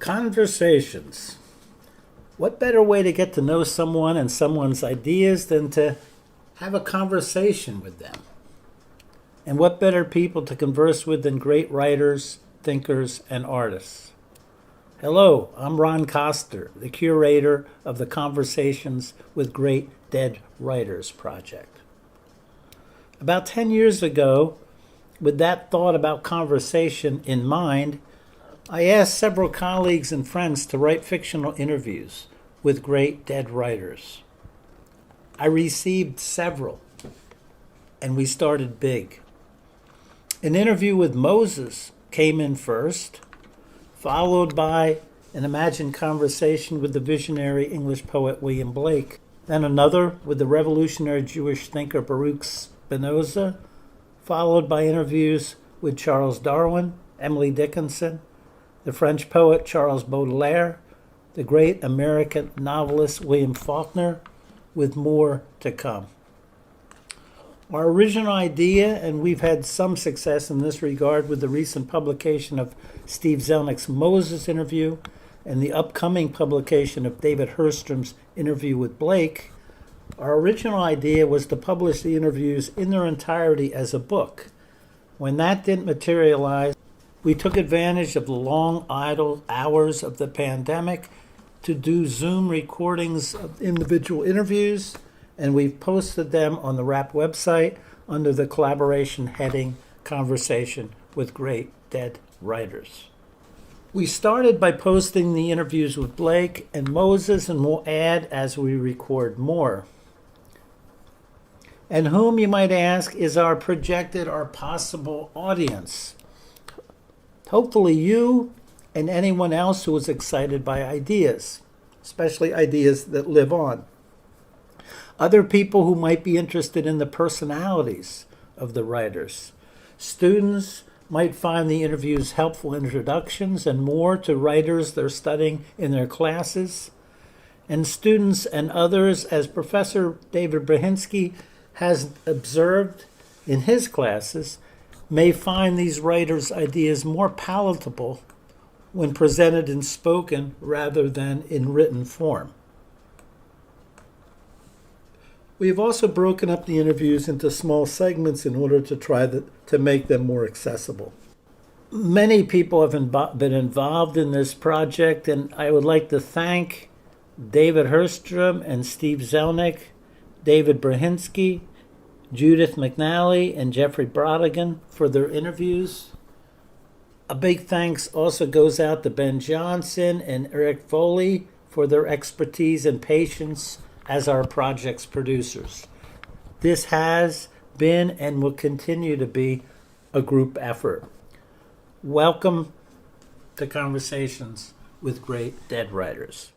Conversations. What better way to get to know someone and someone's ideas than to have a conversation with them? And what better people to converse with than great writers, thinkers, and artists? Hello, I'm Ron Koster, the curator of the Conversations with Great Dead Writers project. About 10 years ago, with that thought about conversation in mind, I asked several colleagues and friends to write fictional interviews with great dead writers. I received several, and we started big. An interview with Moses came in first, followed by an imagined conversation with the visionary English poet William Blake, then another with the revolutionary Jewish thinker Baruch Spinoza, followed by interviews with Charles Darwin, Emily Dickinson, the French poet Charles Baudelaire, the great American novelist William Faulkner, with more to come. Our original idea, and we've had some success in this regard with the recent publication of Steve Zelnick's Moses interview and the upcoming publication of David Hurstrom's interview with Blake, our original idea was to publish the interviews in their entirety as a book. When that didn't materialize, we took advantage of the long idle hours of the pandemic to do Zoom recordings of individual interviews, and we've posted them on the WRAP website under the collaboration heading Conversation with Great Dead Writers. We started by posting the interviews with Blake and Moses, and we'll add as we record more. And whom, you might ask, is our projected or possible audience? Hopefully you and anyone else who is excited by ideas, especially ideas that live on. Other people who might be interested in the personalities of the writers. Students might find the interviews helpful introductions and more to writers they're studying in their classes. And students and others, as Professor David Brzezinski has observed in his classes, may find these writers' ideas more palatable when presented in spoken rather than in written form. We have also broken up the interviews into small segments in order to try to make them more accessible. Many people have been involved in this project, and I would like to thank David Hurstrom and Steve Zelnick, David Brzezinski, Judith McNally, and Jeffrey Brodigan for their interviews. A big thanks also goes out to Ben Johnson and Eric Foley for their expertise and patience as our project's producers. This has been and will continue to be a group effort. Welcome to Conversations with Great Dead Writers.